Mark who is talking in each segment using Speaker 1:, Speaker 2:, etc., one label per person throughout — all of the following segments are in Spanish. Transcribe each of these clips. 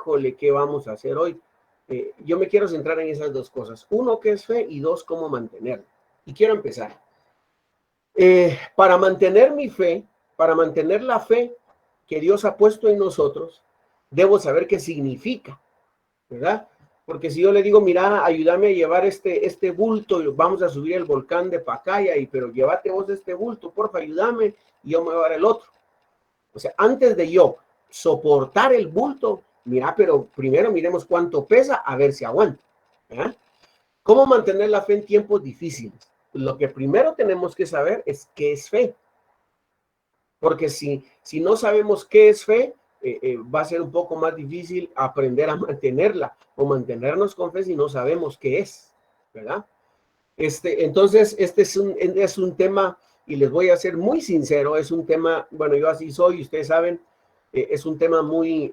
Speaker 1: híjole, ¿qué vamos a hacer hoy? Yo me quiero centrar en esas dos cosas. Uno, ¿qué es fe? Y dos, ¿cómo mantenerla? Y quiero empezar. Para mantener mi fe, para mantener la fe que Dios ha puesto en nosotros, debo saber qué significa, ¿verdad? Porque si yo le digo, mira, ayúdame a llevar este bulto, y vamos a subir el volcán de Pacaya, pero llévate vos este bulto, porfa, ayúdame, y yo me voy a llevar el otro. O sea, antes de yo soportar el bulto, mira, pero primero miremos cuánto pesa, a ver si aguanta. ¿Eh? ¿Cómo mantener la fe en tiempos difíciles? Lo que primero tenemos que saber es qué es fe. Porque si no sabemos qué es fe, va a ser un poco más difícil aprender a mantenerla o mantenernos con fe si no sabemos qué es, ¿verdad? Entonces, este es un tema, y les voy a ser muy sincero, es un tema, bueno, yo así soy, ustedes saben, es un tema muy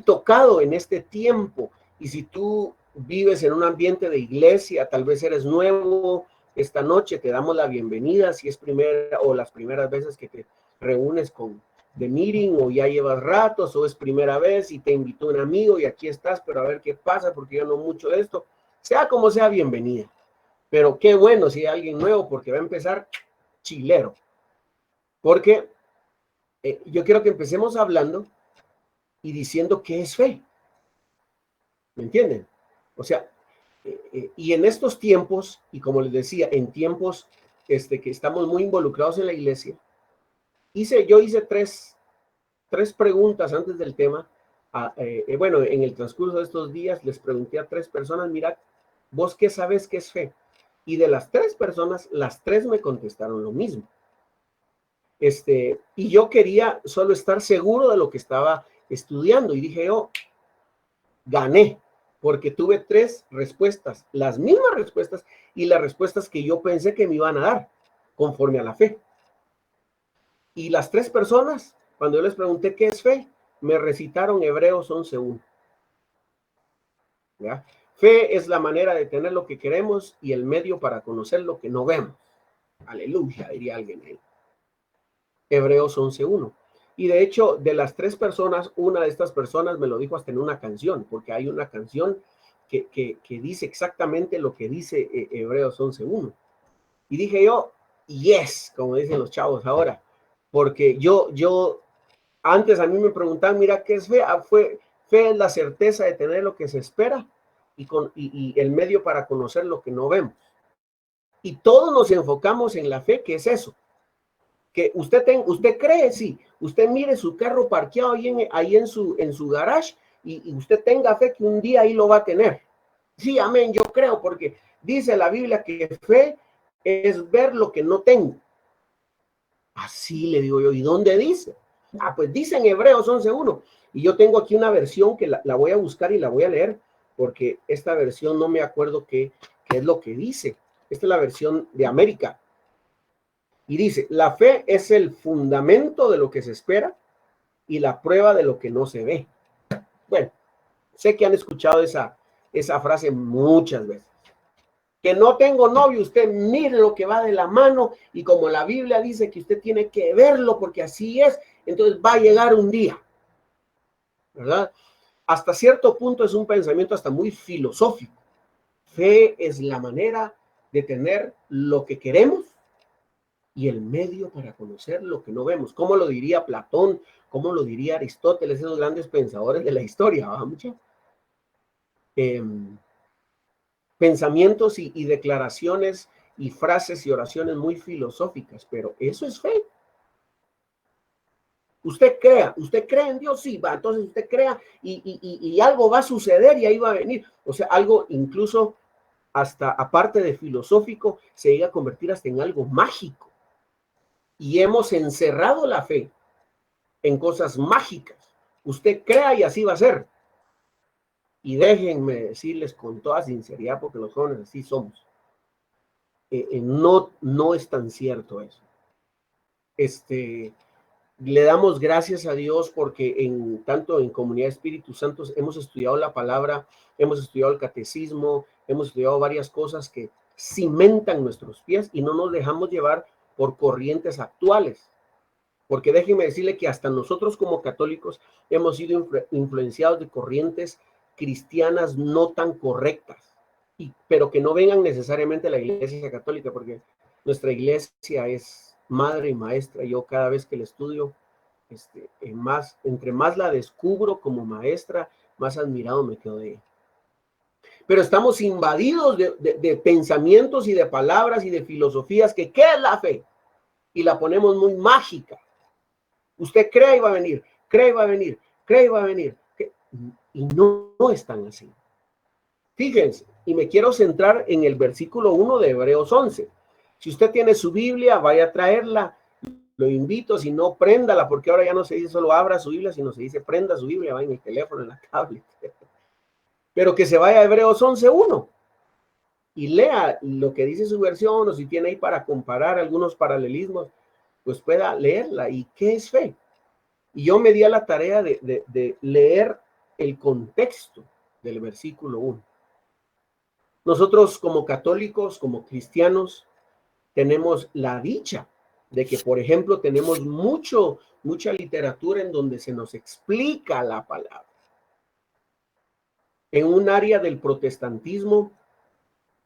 Speaker 1: tocado en este tiempo. Y si tú vives en un ambiente de iglesia, tal vez eres nuevo, esta noche te damos la bienvenida, si es primera o las primeras veces que te reúnes con The Meeting, o ya llevas ratos, o es primera vez y te invitó un amigo y aquí estás, pero a ver qué pasa, porque yo no mucho de esto. Sea como sea, bienvenida. Pero qué bueno si hay alguien nuevo, porque va a empezar chilero. Porque yo quiero que empecemos hablando y diciendo qué es fe. ¿Me entienden? O sea, y en estos tiempos, y como les decía, en tiempos que estamos muy involucrados en la iglesia, yo hice tres preguntas antes del tema. Bueno, en el transcurso de estos días les pregunté a 3 personas, mira, ¿vos qué sabes qué es fe? Y de las 3 personas, las 3 me contestaron lo mismo. Y yo quería solo estar seguro de lo que estaba estudiando, y dije yo, gané, porque tuve 3 respuestas, las mismas respuestas, y las respuestas que yo pensé que me iban a dar, conforme a la fe. Y las 3 personas, cuando yo les pregunté qué es fe, me recitaron Hebreos 11:1. ¿Ya? Fe es la manera de tener lo que queremos y el medio para conocer lo que no vemos. Aleluya, diría alguien ahí. Hebreos 11:1. Y de hecho, de las 3 personas, una de estas personas me lo dijo hasta en una canción, porque hay una canción que dice exactamente lo que dice Hebreos 11:1. Y dije yo, yes, como dicen los chavos ahora, porque yo antes a mí me preguntaban, mira, ¿qué es fe? Fe es la certeza de tener lo que se espera y el medio para conocer lo que no vemos. Y todos nos enfocamos en la fe, que es eso. Que usted cree, sí, usted mire su carro parqueado ahí en su garage y usted tenga fe que un día ahí lo va a tener. Sí, amén, yo creo, porque dice la Biblia que fe es ver lo que no tengo. Así le digo yo, ¿y dónde dice? Pues dice en Hebreos 11:1, y yo tengo aquí una versión que la voy a buscar y la voy a leer, porque esta versión no me acuerdo qué es lo que dice. Esta es la versión de América. Y dice, la fe es el fundamento de lo que se espera y la prueba de lo que no se ve. Bueno, sé que han escuchado esa frase muchas veces. Que no tengo novio, usted mire lo que va de la mano, y como la Biblia dice que usted tiene que verlo porque así es, entonces va a llegar un día, ¿verdad? Hasta cierto punto es un pensamiento hasta muy filosófico. Fe es la manera de tener lo que queremos y el medio para conocer lo que no vemos. ¿Cómo lo diría Platón? ¿Cómo lo diría Aristóteles? Esos grandes pensadores de la historia, ¿va, mucho? Pensamientos y declaraciones y frases y oraciones muy filosóficas, pero eso es fe. Usted cree en Dios, sí, va, entonces usted crea y algo va a suceder y ahí va a venir. O sea, algo incluso hasta aparte de filosófico, se llega a convertir hasta en algo mágico. Y hemos encerrado la fe en cosas mágicas. Usted crea y así va a ser. Y déjenme decirles con toda sinceridad, porque los jóvenes así somos. No es tan cierto eso. Le damos gracias a Dios porque tanto en Comunidad Espíritu Santo hemos estudiado la palabra, hemos estudiado el catecismo, hemos estudiado varias cosas que cimentan nuestros pies y no nos dejamos llevar por corrientes actuales. Porque déjenme decirle que hasta nosotros como católicos hemos sido influenciados de corrientes cristianas no tan correctas, pero que no vengan necesariamente a la iglesia católica, porque nuestra iglesia es madre y maestra. Yo cada vez que la estudio, entre más la descubro como maestra, más admirado me quedo de ella. Pero estamos invadidos de pensamientos y de palabras y de filosofías que ¿qué es la fe? Y la ponemos muy mágica. Usted cree y va a venir, cree y va a venir, cree y va a venir. Y no están así. Fíjense, y me quiero centrar en el versículo 1 de Hebreos 11. Si usted tiene su Biblia, vaya a traerla. Lo invito, si no, préndala, porque ahora ya no se dice solo abra su Biblia, sino se dice prenda su Biblia, va en el teléfono, en la tablet. Pero que se vaya a Hebreos 11:1 y lea lo que dice su versión, o si tiene ahí para comparar algunos paralelismos, pues pueda leerla. ¿Y qué es fe? Y yo me di a la tarea de leer el contexto del versículo 1. Nosotros como católicos, como cristianos, tenemos la dicha de que, por ejemplo, tenemos mucha literatura en donde se nos explica la palabra. En un área del protestantismo,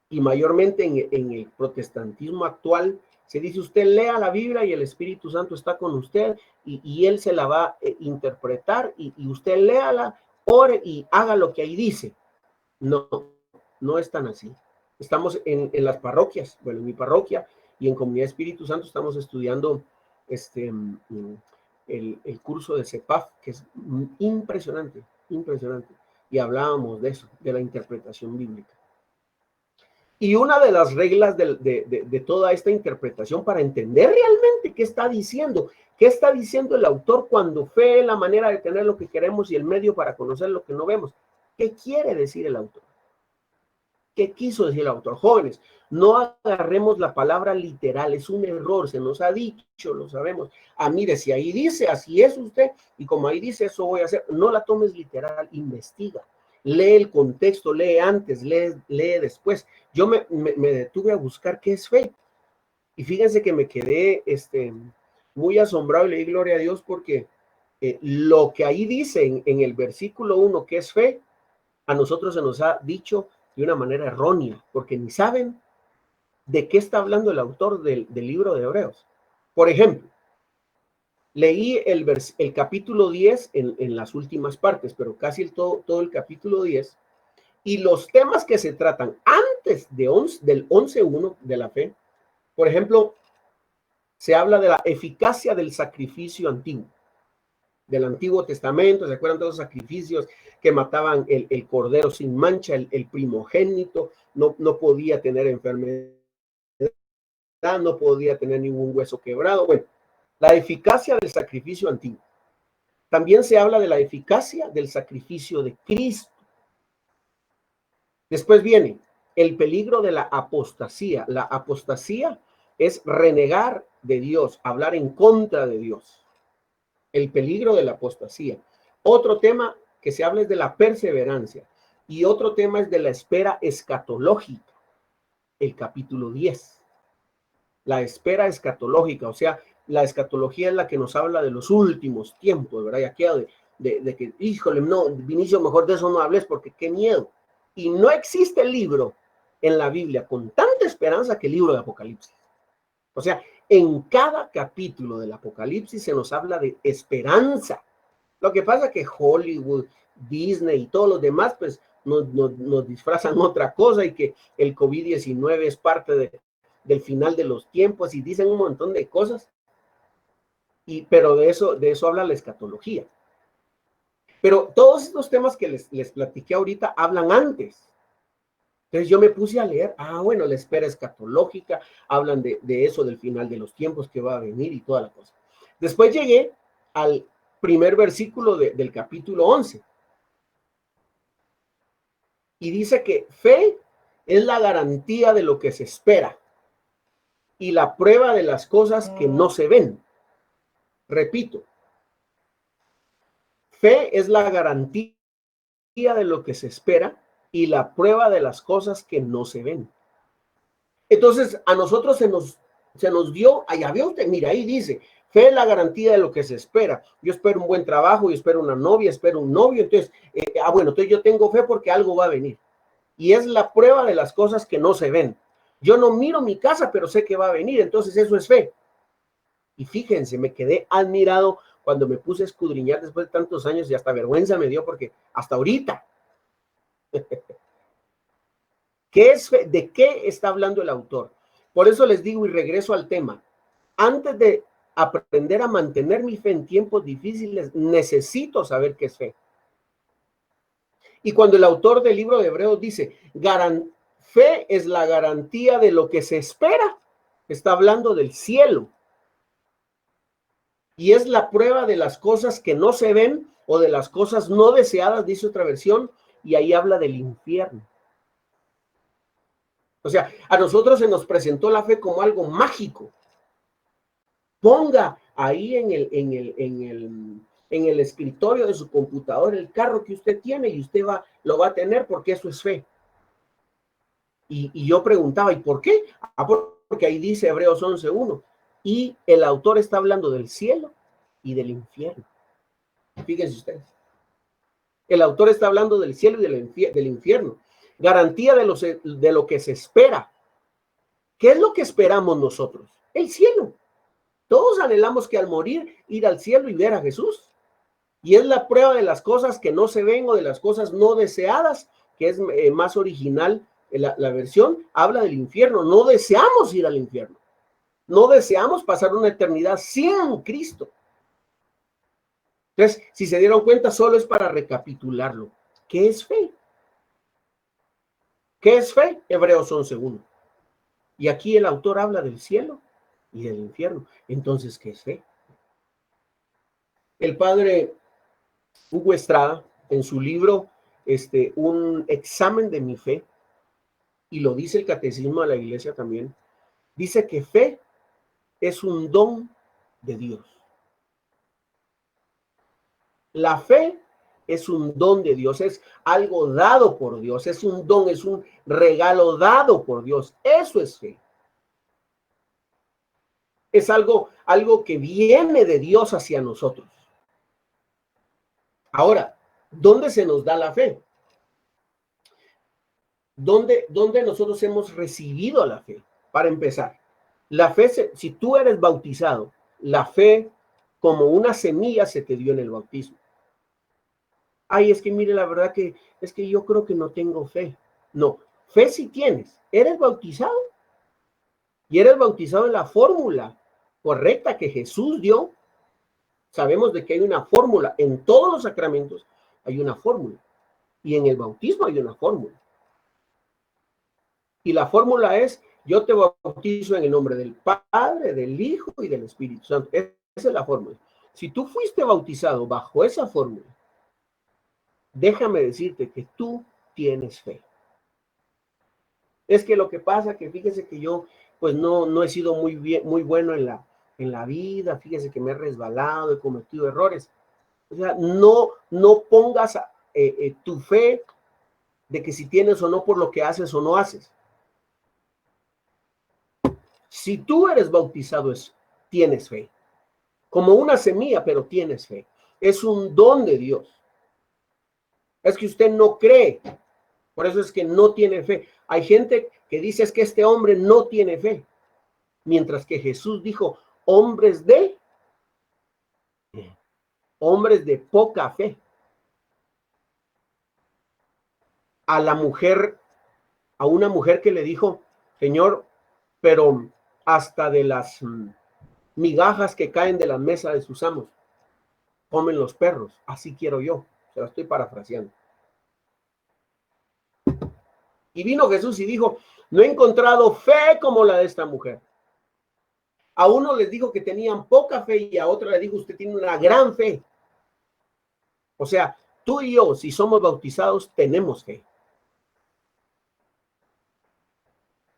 Speaker 1: y mayormente en el protestantismo actual, se dice: usted lea la Biblia y el Espíritu Santo está con usted y él se la va a interpretar y usted léala, ore y haga lo que ahí dice. No, no es tan así. Estamos en las parroquias, bueno, en mi parroquia y en Comunidad Espíritu Santo estamos estudiando el curso de CEPAF, que es impresionante, impresionante. Y hablábamos de eso, de la interpretación bíblica. Y una de las reglas de toda esta interpretación para entender realmente qué está diciendo el autor cuando fe es la manera de tener lo que queremos y el medio para conocer lo que no vemos. ¿Qué quiere decir el autor? ¿Qué quiso decir el autor? Jóvenes, no agarremos la palabra literal, es un error, se nos ha dicho, lo sabemos. Mire, si ahí dice, así es usted, y como ahí dice, eso voy a hacer. No la tomes literal, investiga. Lee el contexto, lee antes, lee después. Yo me detuve a buscar qué es fe. Y fíjense que me quedé muy asombrado y le di gloria a Dios porque lo que ahí dice en el versículo 1 que es fe, a nosotros se nos ha dicho de una manera errónea, porque ni saben de qué está hablando el autor del libro de Hebreos. Por ejemplo, leí el capítulo 10 en las últimas partes, pero casi todo el capítulo 10, y los temas que se tratan antes del 11:1 de la fe. Por ejemplo, se habla de la eficacia del sacrificio antiguo, del Antiguo Testamento. ¿Se acuerdan de los sacrificios que mataban el cordero sin mancha, el primogénito? No podía tener enfermedad, no podía tener ningún hueso quebrado. Bueno, la eficacia del sacrificio antiguo. También se habla de la eficacia del sacrificio de Cristo. Después viene el peligro de la apostasía. La apostasía es renegar de Dios, hablar en contra de Dios. El peligro de la apostasía. Otro tema que se habla es de la perseverancia. Y otro tema es de la espera escatológica. El capítulo 10. La espera escatológica, o sea, la escatología es la que nos habla de los últimos tiempos, ¿verdad? Y aquí de que, híjole, no, Vinicio, mejor de eso no hables porque qué miedo. Y no existe libro en la Biblia con tanta esperanza que el libro de Apocalipsis. O sea, en cada capítulo del Apocalipsis se nos habla de esperanza. Lo que pasa es que Hollywood, Disney y todos los demás, pues nos disfrazan otra cosa y que el COVID-19 es parte del final de los tiempos y dicen un montón de cosas. Pero de eso habla la escatología. Pero todos estos temas que les platiqué ahorita hablan antes. Entonces yo me puse a leer, bueno, la espera escatológica, hablan de eso, del final de los tiempos que va a venir y toda la cosa. Después llegué al primer versículo del capítulo 11. Y dice que fe es la garantía de lo que se espera y la prueba de las cosas que no se ven. Repito, fe es la garantía de lo que se espera y la prueba de las cosas que no se ven. Entonces, a nosotros se nos dio, allá vio usted, mira, ahí dice, Fe es la garantía de lo que se espera. Yo espero un buen trabajo, yo espero una novia, espero un novio. Entonces, bueno, entonces yo tengo fe porque algo va a venir. Y es la prueba de las cosas que no se ven. Yo no miro mi casa, pero sé que va a venir. Entonces eso es fe. Y fíjense, me quedé admirado cuando me puse a escudriñar después de tantos años y hasta vergüenza me dio porque hasta ahorita. ¿Qué es fe? ¿De qué está hablando el autor? Por eso les digo y regreso al tema. Antes de aprender a mantener mi fe en tiempos difíciles, necesito saber qué es fe. Y cuando el autor del libro de Hebreos dice, fe es la garantía de lo que se espera, está hablando del cielo. Y es la prueba de las cosas que no se ven o de las cosas no deseadas, dice otra versión, y ahí habla del infierno. O sea, a nosotros se nos presentó la fe como algo mágico. Ponga ahí en el escritorio de su computadora el carro que usted tiene y usted lo va a tener porque eso es fe. Y yo preguntaba, ¿y por qué? Porque ahí dice Hebreos 11:1. Y el autor está hablando del cielo y del infierno. Fíjense ustedes. El autor está hablando del cielo y del infierno. Garantía de lo que se espera. ¿Qué es lo que esperamos nosotros? El cielo. Todos anhelamos que al morir ir al cielo y ver a Jesús. Y es la prueba de las cosas que no se ven o de las cosas no deseadas, que es más original. La versión habla del infierno. No deseamos ir al infierno. No deseamos pasar una eternidad sin Cristo. Entonces, si se dieron cuenta, solo es para recapitularlo. ¿Qué es fe? ¿Qué es fe? Hebreos 11:1. Y aquí el autor habla del cielo y del infierno. Entonces, ¿qué es fe? El padre Hugo Estrada, en su libro, un examen de mi fe, y lo dice el catecismo de la iglesia también, dice que fe es un don de Dios. La fe es un don de Dios, es algo dado por Dios, es un don, es un regalo dado por Dios. Eso es fe. Es algo que viene de Dios hacia nosotros. Ahora, ¿dónde se nos da la fe? ¿Dónde nosotros hemos recibido la fe? Para empezar, la fe, si tú eres bautizado, la fe como una semilla se te dio en el bautismo. Ay, es que mire, la verdad que es que yo creo que no tengo fe. No, fe sí tienes. Eres bautizado y eres bautizado en la fórmula correcta que Jesús dio. Sabemos de que hay una fórmula en todos los sacramentos, hay una fórmula y en el bautismo hay una fórmula. Y la fórmula es, yo te bautizo en el nombre del Padre, del Hijo y del Espíritu Santo. Esa es la fórmula. Si tú fuiste bautizado bajo esa fórmula, déjame decirte que tú tienes fe. Es que lo que pasa que fíjese que yo pues no he sido muy bueno en la vida, fíjese que me he resbalado, he cometido errores. O sea, no pongas tu fe de que si tienes o no por lo que haces o no haces. Si tú eres bautizado, tienes fe. Como una semilla, pero tienes fe. Es un don de Dios. Es que usted no cree. Por eso es que no tiene fe. Hay gente que dice es que este hombre no tiene fe. Mientras que Jesús dijo, hombres de poca fe. A una mujer que le dijo, Señor, pero hasta de las migajas que caen de la mesa de sus amos, comen los perros, así quiero yo. Se lo estoy parafraseando. Y vino Jesús y dijo, no he encontrado fe como la de esta mujer. A uno les dijo que tenían poca fe y a otro le dijo, usted tiene una gran fe. O sea, tú y yo, si somos bautizados, tenemos fe.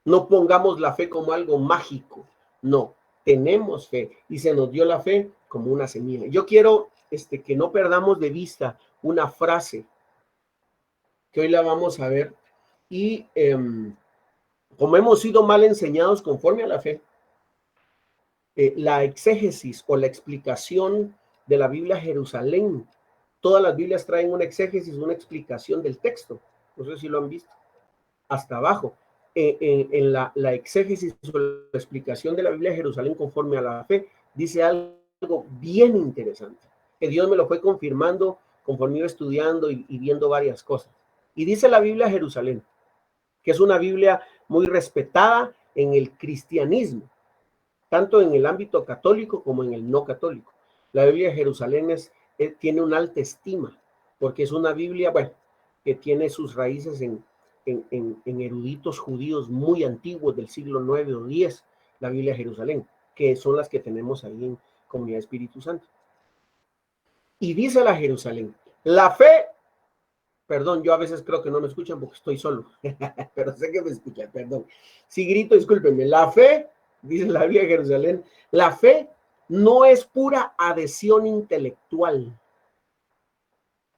Speaker 1: No pongamos la fe como algo mágico. No, tenemos fe y se nos dio la fe como una semilla. Yo quiero que no perdamos de vista una frase que hoy la vamos a ver y como hemos sido mal enseñados conforme a la fe, La exégesis o la explicación de la Biblia Jerusalén. Todas las Biblias traen una exégesis, una explicación del texto. No sé si lo han visto. Hasta abajo. En la exégesis o la explicación de la Biblia Jerusalén conforme a la fe, dice algo bien interesante, que Dios me lo fue confirmando conforme iba estudiando y viendo varias cosas. Y dice la Biblia Jerusalén, que es una Biblia muy respetada en el cristianismo, tanto en el ámbito católico como en el no católico. La Biblia de Jerusalén tiene una alta estima, porque es una Biblia, bueno, que tiene sus raíces en eruditos judíos muy antiguos del siglo 9 o 10, la Biblia de Jerusalén, que son las que tenemos ahí en Comunidad Espíritu Santo. Y dice la Jerusalén, la fe, perdón, yo a veces creo que no me escuchan porque estoy solo, pero sé que me escuchan, perdón. Si grito, discúlpenme, la fe, dice la Biblia de Jerusalén, la fe no es pura adhesión intelectual.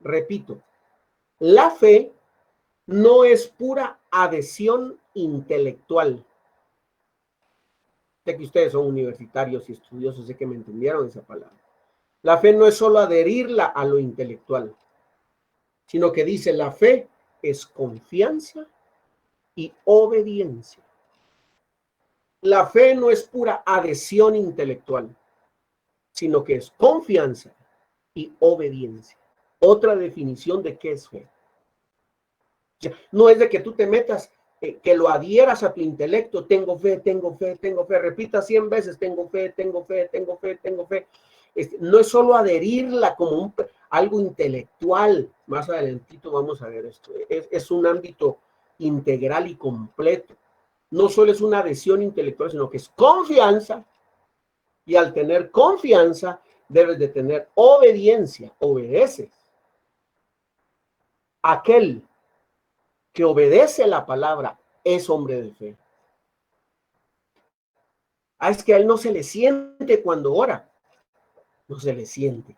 Speaker 1: Repito, la fe no es pura adhesión intelectual. Sé que ustedes son universitarios y estudiosos, sé que me entendieron esa palabra. La fe no es solo adherirla a lo intelectual, sino que dice la fe es confianza y obediencia. La fe no es pura adhesión intelectual, sino que es confianza y obediencia. Otra definición de qué es fe. O sea, no es de que tú te metas, que lo adhieras a tu intelecto, tengo fe, tengo fe, tengo fe, repita 100 veces, tengo fe, tengo fe, tengo fe, tengo fe. No es solo adherirla como algo intelectual, más adelantito vamos a ver esto, es un ámbito integral y completo. No solo es una adhesión intelectual, sino que es confianza, y al tener confianza, debes de tener obediencia, obedeces. Aquel que obedece la palabra es hombre de fe. Es que a él no se le siente cuando ora, no se le siente.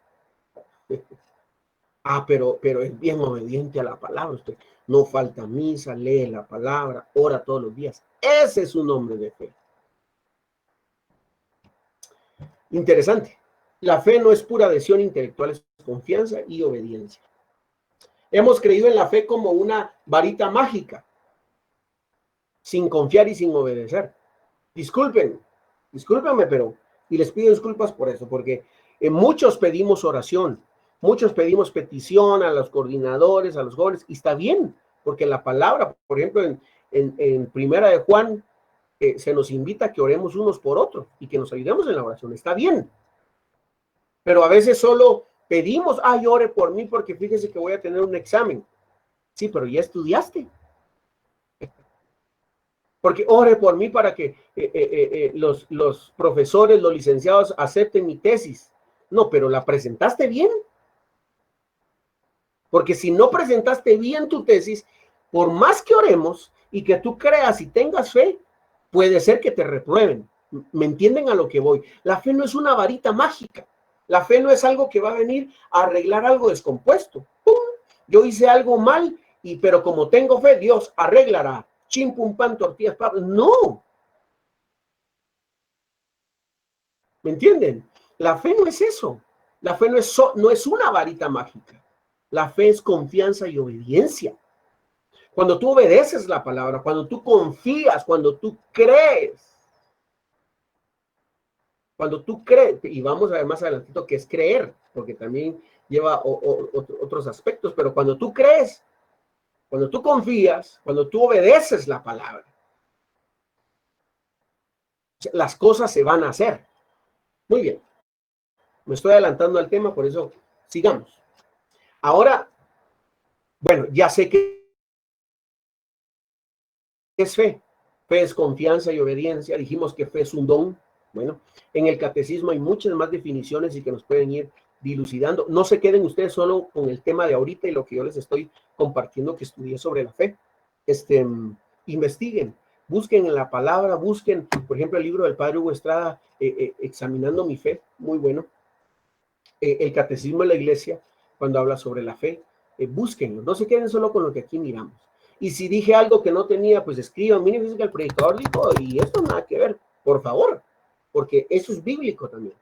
Speaker 1: Pero es bien obediente a la palabra. Usted no falta misa, lee la palabra, ora todos los días. Ese es un hombre de fe. Interesante. La fe no es pura adhesión intelectual, es confianza y obediencia. Hemos creído en la fe como una varita mágica, sin confiar y sin obedecer. Discúlpenme, pero, y les pido disculpas por eso, porque muchos pedimos oración, muchos pedimos petición a los coordinadores, a los jóvenes, y está bien, porque la palabra, por ejemplo, en Primera de Juan, se nos invita a que oremos unos por otros y que nos ayudemos en la oración, está bien. Pero a veces solo pedimos, ore por mí porque fíjese que voy a tener un examen. Sí, pero ya estudiaste. Porque ore por mí para que los profesores, los licenciados acepten mi tesis. No, pero ¿la presentaste bien? Porque si no presentaste bien tu tesis, por más que oremos y que tú creas y tengas fe, puede ser que te reprueben. ¿Me entienden a lo que voy? La fe no es una varita mágica. La fe no es algo que va a venir a arreglar algo descompuesto. ¡Pum! Yo hice algo mal, pero como tengo fe, Dios arreglará. Chim, pum, pan, tortillas, papas. No. ¿Me entienden? La fe no es eso. La fe no es una varita mágica. La fe es confianza y obediencia. Cuando tú obedeces la palabra, cuando tú confías, cuando tú crees, y vamos a ver más adelantito qué es creer, porque también lleva otros aspectos, pero cuando tú crees, cuando tú confías, cuando tú obedeces la palabra, las cosas se van a hacer. Muy bien. Me estoy adelantando al tema, por eso sigamos. Ahora, bueno, ya sé que es fe. Fe es confianza y obediencia. Dijimos que fe es un don. Bueno, en el catecismo hay muchas más definiciones y que nos pueden ir dilucidando. No se queden ustedes solo con el tema de ahorita y lo que yo les estoy compartiendo que estudié sobre la fe. Investiguen, busquen en la palabra, busquen, por ejemplo, el libro del Padre Hugo Estrada, Examinando mi fe, muy bueno. El catecismo de la iglesia, cuando habla sobre la fe, búsquenlo, no se queden solo con lo que aquí miramos. Y si dije algo que no tenía, pues escriban, miren, dice que el predicador dijo, y esto nada que ver, por favor. porque eso es bíblico también.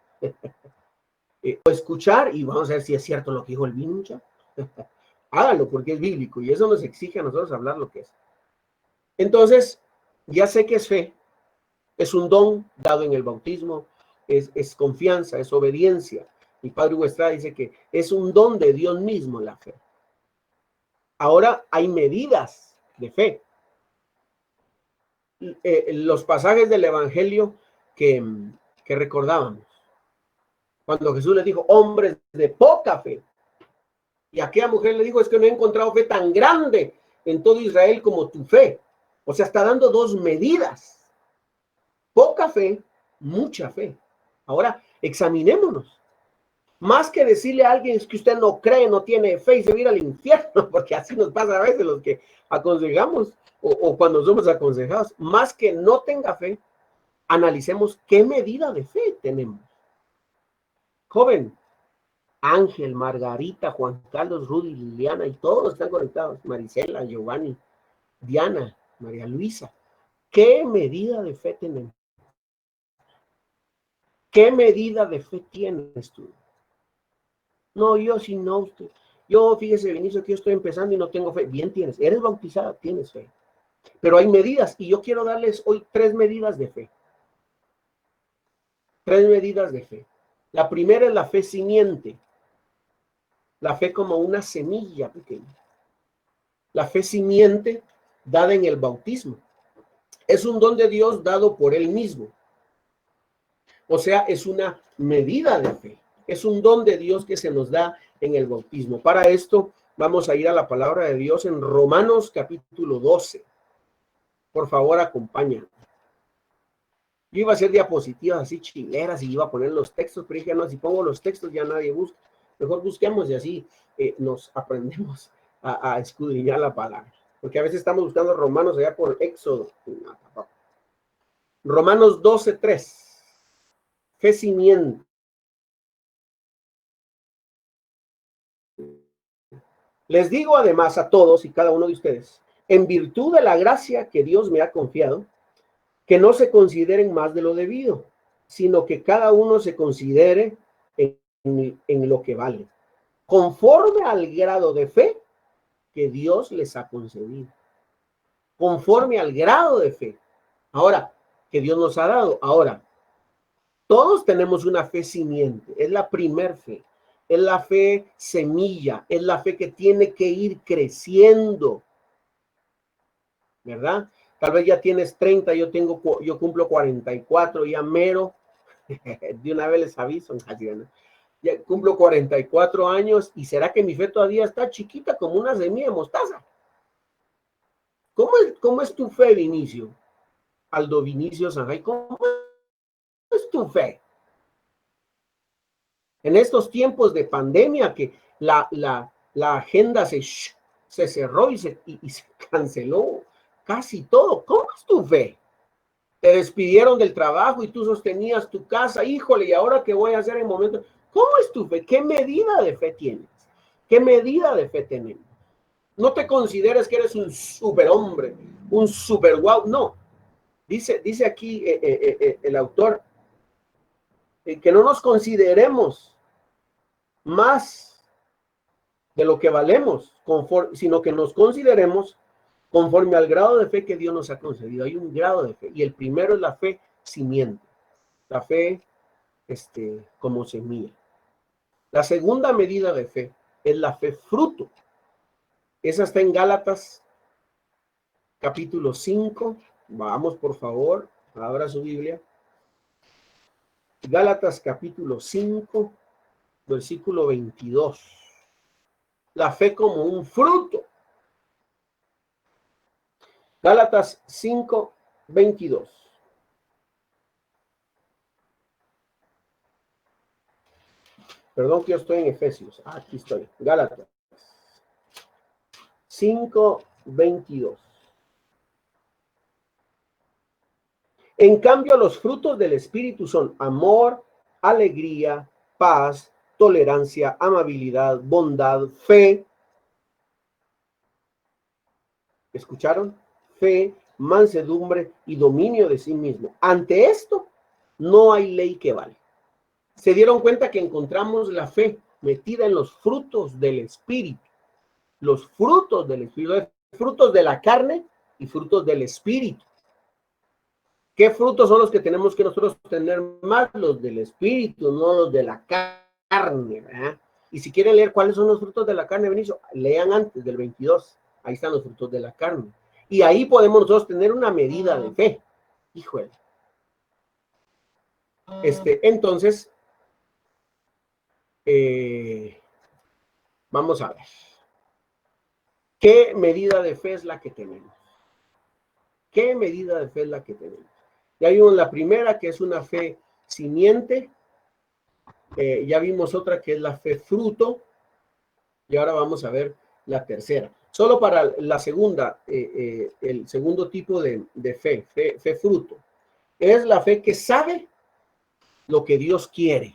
Speaker 1: O escuchar y vamos a ver si es cierto lo que dijo el Vincha. Hágalo porque es bíblico y eso nos exige a nosotros hablar lo que es. Entonces, ya sé que es fe, es un don dado en el bautismo, es confianza, es obediencia. Mi padre Hugo Estrada dice que es un don de Dios mismo la fe. Ahora hay medidas de fe. Los pasajes del Evangelio que recordábamos, cuando Jesús le dijo, hombres de poca fe, y aquella mujer le dijo, es que no he encontrado fe tan grande en todo Israel como tu fe. O sea, está dando dos medidas. Poca fe, mucha fe. Ahora, examinémonos. Más que decirle a alguien es que usted no cree, no tiene fe y se va a ir al infierno, porque así nos pasa a veces los que aconsejamos o cuando somos aconsejados. Más que no tenga fe, analicemos qué medida de fe tenemos. Joven, Ángel, Margarita, Juan Carlos, Rudy, Liliana y todos están conectados. Marisela, Giovanni, Diana, María Luisa. ¿Qué medida de fe tenemos? ¿Qué medida de fe tienes tú? No, yo sí no, usted. Yo, fíjese, Vinicio, que yo estoy empezando y no tengo fe. Bien tienes, eres bautizada, tienes fe. Pero hay medidas y yo quiero darles hoy 3 medidas de fe. 3 medidas de fe. La primera es la fe simiente. La fe como una semilla pequeña. La fe simiente dada en el bautismo. Es un don de Dios dado por Él mismo. O sea, es una medida de fe. Es un don de Dios que se nos da en el bautismo. Para esto vamos a ir a la palabra de Dios en Romanos capítulo 12. Por favor, acompáñame. Yo iba a hacer diapositivas así chileras y iba a poner los textos, pero dije, no, si pongo los textos ya nadie busca. Mejor busquemos y así nos aprendemos a escudriñar la palabra. Porque a veces estamos buscando Romanos allá por Éxodo. Romanos 12:3. Fe simiente. Les digo además a todos y cada uno de ustedes, en virtud de la gracia que Dios me ha confiado, que no se consideren más de lo debido, sino que cada uno se considere en lo que vale, conforme al grado de fe que Dios les ha concedido. Conforme al grado de fe. Ahora, que Dios nos ha dado. Ahora, todos tenemos una fe simiente, es la primer fe, es la fe semilla, es la fe que tiene que ir creciendo, ¿verdad? Tal vez ya tienes 30, yo cumplo 44, ya mero, de una vez les aviso, ya cumplo 44 años y será que mi fe todavía está chiquita como una semilla de mostaza. ¿Cómo es tu fe, Vinicio? Aldo Vinicio Sanjay, ¿cómo es tu fe? En estos tiempos de pandemia que la agenda se cerró y se canceló casi todo. ¿Cómo es tu fe? Te despidieron del trabajo y tú sostenías tu casa. Híjole, ¿y ahora qué voy a hacer en momentos? ¿Cómo es tu fe? ¿Qué medida de fe tienes? ¿Qué medida de fe tenemos? No te consideres que eres un superhombre, un super wow. No. Dice aquí el autor que no nos consideremos más de lo que valemos, sino que nos consideremos conforme al grado de fe que Dios nos ha concedido. Hay un grado de fe y el primero es la fe simiente, la fe como semilla. La segunda medida de fe es la fe fruto. Esa está en Gálatas capítulo 5. Vamos, por favor, abra su Biblia. Gálatas capítulo 5, versículo 22. La fe como un fruto. Gálatas 5, 22. Perdón que yo estoy en Efesios. Aquí estoy. Gálatas 5, 22. En cambio, los frutos del Espíritu son amor, alegría, paz, tolerancia, amabilidad, bondad, fe. ¿Escucharon? Fe, mansedumbre y dominio de sí mismo. Ante esto, No hay ley que vale. Se dieron cuenta que encontramos la fe metida en los frutos del Espíritu. Los frutos del Espíritu, frutos de la carne y frutos del Espíritu. ¿Qué frutos son los que tenemos que nosotros tener más? Los del Espíritu, no los de la carne, ¿verdad? Y si quieren leer cuáles son los frutos de la carne, Benicio, lean antes del 22. Ahí están los frutos de la carne. Y ahí podemos nosotros tener una medida de fe. Híjole. Entonces, vamos a ver. ¿Qué medida de fe es la que tenemos? ¿Qué medida de fe es la que tenemos? Ya vimos la primera, que es una fe simiente. Ya vimos otra, que es la fe fruto. Y ahora vamos a ver la tercera. Solo para la segunda, el segundo tipo de fe fruto. Es la fe que sabe lo que Dios quiere.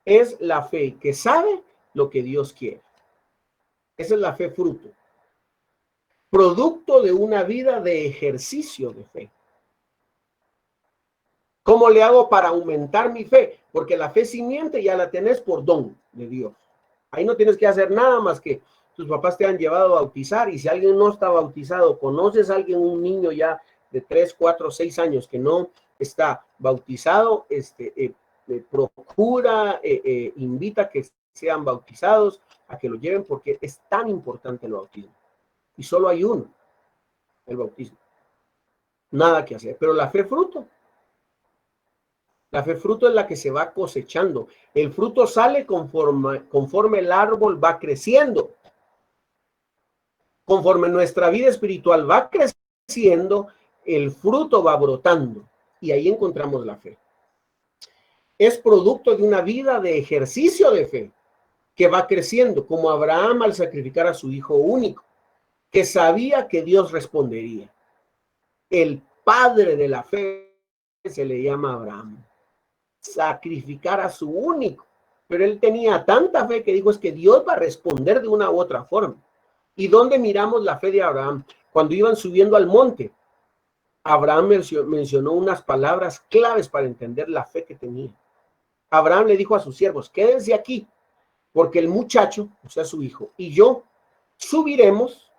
Speaker 1: Es la fe que sabe lo que Dios quiere. Esa es la fe fruto. Producto de una vida de ejercicio de fe. ¿Cómo le hago para aumentar mi fe? Porque la fe simiente ya la tenés por don de Dios. Ahí no tienes que hacer nada más que tus papás te han llevado a bautizar, y si alguien no está bautizado, conoces a alguien, un niño ya de 3, 4, 6 años que no está bautizado, procura, invita a que sean bautizados, a que lo lleven, porque es tan importante el bautismo. Y solo hay uno, el bautismo. Nada que hacer. Pero la fe fruto. La fe fruto es la que se va cosechando. El fruto sale conforme el árbol va creciendo. Conforme nuestra vida espiritual va creciendo, el fruto va brotando. Y ahí encontramos la fe. Es producto de una vida de ejercicio de fe que va creciendo, como Abraham al sacrificar a su hijo único, que sabía que Dios respondería. El padre de la fe se le llama Abraham. Sacrificar a su único. Pero él tenía tanta fe que dijo, es que Dios va a responder de una u otra forma. ¿Y dónde miramos la fe de Abraham? Cuando iban subiendo al monte, Abraham mencionó unas palabras claves para entender la fe que tenía. Abraham le dijo a sus siervos, quédense aquí, porque el muchacho, o sea, su hijo, y yo subiremos,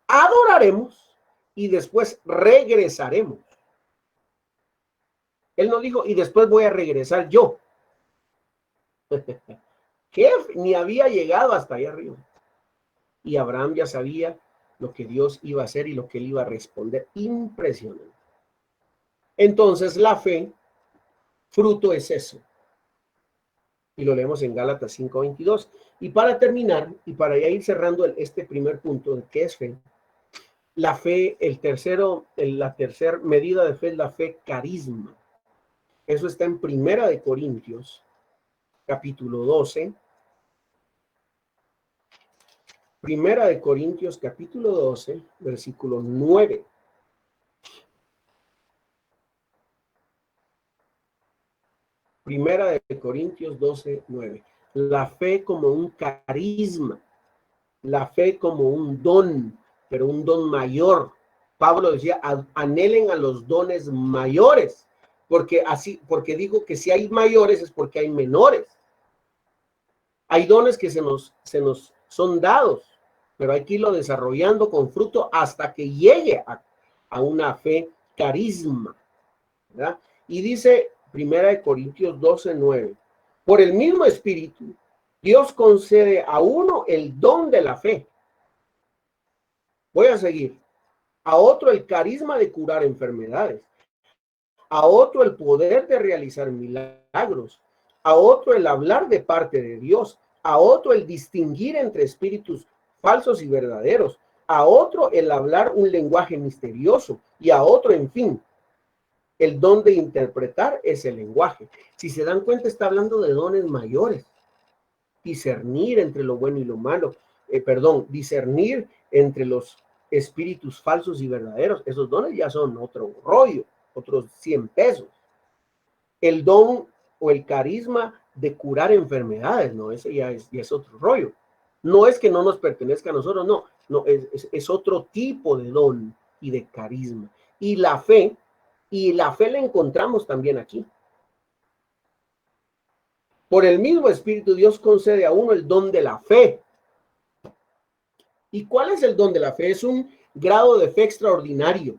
Speaker 1: adoraremos y después regresaremos. Él no dijo, y después voy a regresar yo. Que ni había llegado hasta allá arriba. Y Abraham ya sabía lo que Dios iba a hacer y lo que él iba a responder. Impresionante. Entonces la fe, fruto es eso. Y lo leemos en Gálatas 5:22. Y para terminar, y para ya ir cerrando este primer punto de qué es fe, la fe, la tercera medida de fe es la fe carisma. Eso está en Primera de Corintios, capítulo 12. Primera de Corintios, capítulo 12, versículo 9. Primera de Corintios 12, 9. La fe como un carisma, la fe como un don, pero un don mayor. Pablo decía, anhelen a los dones mayores, porque dijo que si hay mayores es porque hay menores. Hay dones que se nos son dados, pero hay que irlo desarrollando con fruto hasta que llegue a una fe carisma, ¿verdad? Y dice Primera de Corintios 12, 9, por el mismo Espíritu, Dios concede a uno el don de la fe. Voy a seguir. A otro el carisma de curar enfermedades. A otro el poder de realizar milagros. A otro el hablar de parte de Dios. A otro el distinguir entre espíritus falsos y verdaderos. A otro el hablar un lenguaje misterioso. Y a otro, en fin, el don de interpretar es el lenguaje. Si se dan cuenta, está hablando de dones mayores. Discernir entre lo bueno y lo malo. Discernir entre los espíritus falsos y verdaderos. Esos dones ya son otro rollo, otros 100 pesos. El don o el carisma de curar enfermedades, no, ese ya es otro rollo. No es que no nos pertenezca a nosotros, no, es otro tipo de don y de carisma. Y la fe Y la fe la encontramos también aquí. Por el mismo Espíritu, Dios concede a uno el don de la fe. ¿Y cuál es el don de la fe? Es un grado de fe extraordinario.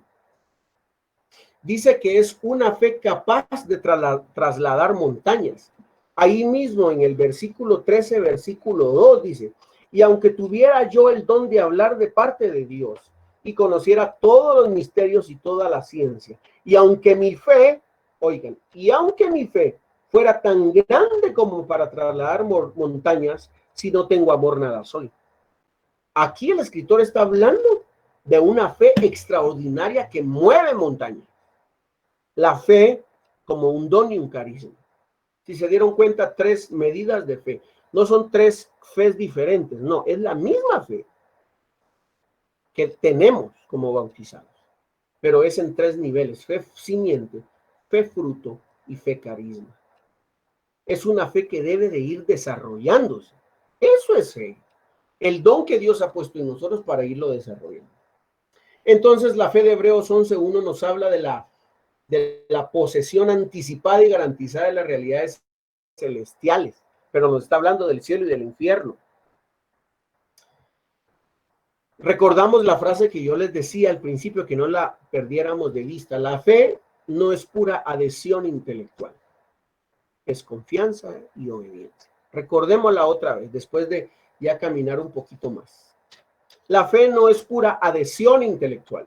Speaker 1: Dice que es una fe capaz de trasladar montañas. Ahí mismo en el versículo 13, versículo 2 dice, y aunque tuviera yo el don de hablar de parte de Dios y conociera todos los misterios y toda la ciencia, y aunque mi fe, oigan, y aunque mi fe fuera tan grande como para trasladar montañas, si no tengo amor nada soy. Aquí el escritor está hablando de una fe extraordinaria que mueve montañas. La fe como un don y un carisma. Si se dieron cuenta, 3 medidas de fe. No son 3 fes diferentes, no, es la misma fe que tenemos como bautizados, pero es en 3 niveles: fe simiente, fe fruto y fe carisma. Es una fe que debe de ir desarrollándose. Eso es fe. El don que Dios ha puesto en nosotros para irlo desarrollando. Entonces, la fe de Hebreos 11:1 nos habla de la posesión anticipada y garantizada de las realidades celestiales, pero nos está hablando del cielo y del infierno. Recordamos la frase que yo les decía al principio, que no la perdiéramos de vista. La fe no es pura adhesión intelectual, es confianza y obediencia. Recordémosla otra vez, después de ya caminar un poquito más. La fe no es pura adhesión intelectual,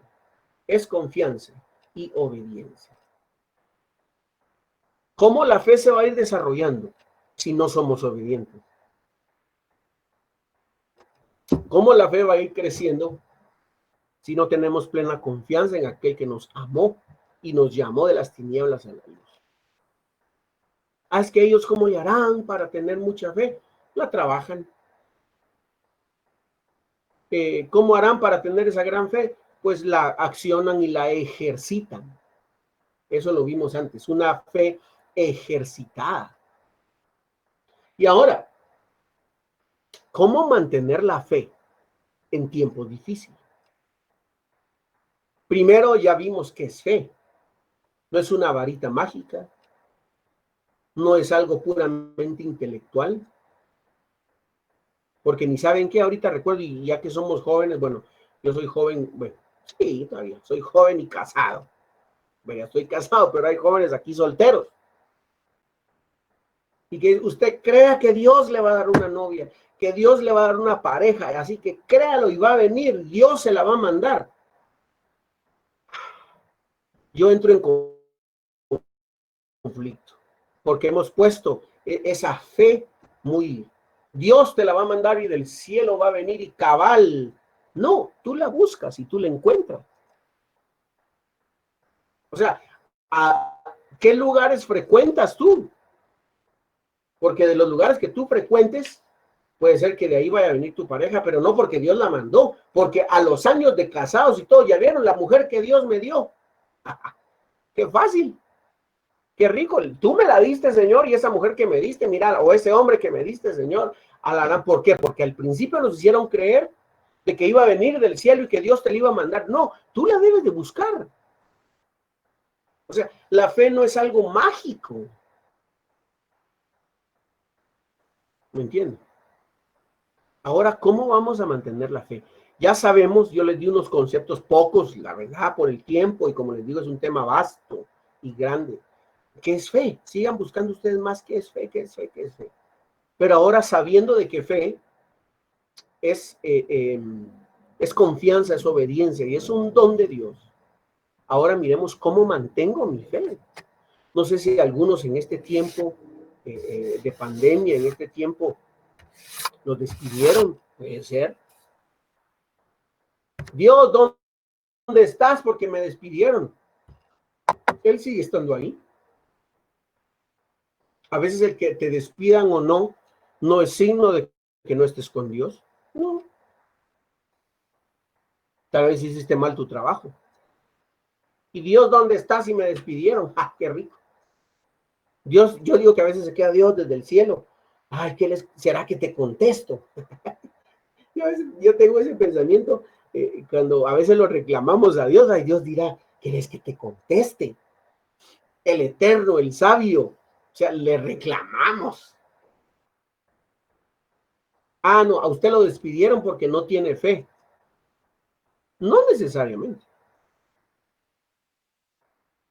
Speaker 1: es confianza y obediencia. ¿Cómo la fe se va a ir desarrollando si no somos obedientes? ¿Cómo la fe va a ir creciendo si no tenemos plena confianza en aquel que nos amó y nos llamó de las tinieblas a la luz? Es que ellos, ¿cómo le harán para tener mucha fe? La trabajan. ¿Cómo harán para tener esa gran fe? Pues la accionan y la ejercitan. Eso lo vimos antes, una fe ejercitada. Y ahora, ¿cómo mantener la fe en tiempos difíciles? Primero, ya vimos que es fe. No es una varita mágica, no es algo puramente intelectual, porque ni saben qué, ahorita recuerdo, y ya que somos jóvenes, bueno, yo soy joven, bueno, sí, todavía soy joven y casado. Bueno, ya estoy casado, pero hay jóvenes aquí solteros. Y que usted crea que Dios le va a dar una novia, que Dios le va a dar una pareja, así que créalo y va a venir, Dios se la va a mandar. Yo entro en conflicto, porque hemos puesto esa fe muy, Dios te la va a mandar y del cielo va a venir y cabal. No, tú la buscas y tú la encuentras. O sea, ¿a qué lugares frecuentas tú? Porque de los lugares que tú frecuentes, puede ser que de ahí vaya a venir tu pareja, pero no porque Dios la mandó, porque a los años de casados y todo, ya vieron la mujer que Dios me dio. Qué fácil. Qué rico, tú me la diste, Señor, y esa mujer que me diste, mira, o ese hombre que me diste, Señor, ¿por qué? Porque al principio nos hicieron creer de que iba a venir del cielo y que Dios te la iba a mandar. No, tú la debes de buscar. O sea, la fe no es algo mágico. ¿Me entiendes? Ahora, ¿cómo vamos a mantener la fe? Ya sabemos, yo les di unos conceptos pocos, la verdad, por el tiempo, y como les digo, es un tema vasto y grande. ¿Qué es fe? Sigan buscando ustedes más qué es fe, qué es fe, qué es fe. Pero ahora, sabiendo de que fe es confianza, es obediencia y es un don de Dios, ahora miremos cómo mantengo mi fe. No sé si algunos en este tiempo de pandemia, en este tiempo, los despidieron, puede ser. Dios, ¿dónde estás? Porque me despidieron. Él sigue estando ahí. A veces el que te despidan o no, no es signo de que no estés con Dios. No. Tal vez hiciste mal tu trabajo. ¿Y Dios dónde estás si me despidieron? ¡Ah, qué rico! Dios, yo digo que a veces se queda Dios desde el cielo. Ay, ¿qué será que te contesto? Yo tengo ese pensamiento cuando a veces lo reclamamos a Dios. Ay, Dios dirá, ¿quieres que te conteste? el eterno, el sabio. O sea, le reclamamos. Ah, no, a usted lo despidieron porque no tiene fe. No necesariamente.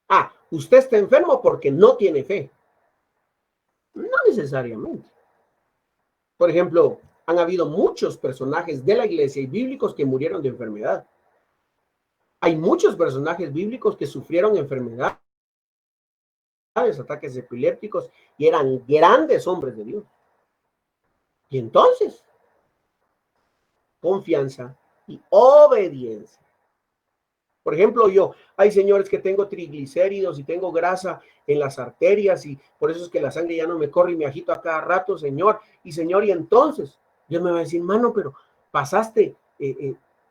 Speaker 1: Ah, usted está enfermo porque no tiene fe. No necesariamente. Por ejemplo, han habido muchos personajes de la iglesia y bíblicos que murieron de enfermedad. Hay muchos personajes bíblicos que sufrieron enfermedades, ataques epilépticos, y eran grandes hombres de Dios. Y entonces, confianza y obediencia. Por ejemplo, hay señores que tengo triglicéridos y tengo grasa en las arterias y por eso es que la sangre ya no me corre y me agito a cada rato, señor. Y entonces, Dios me va a decir, mano, pero pasaste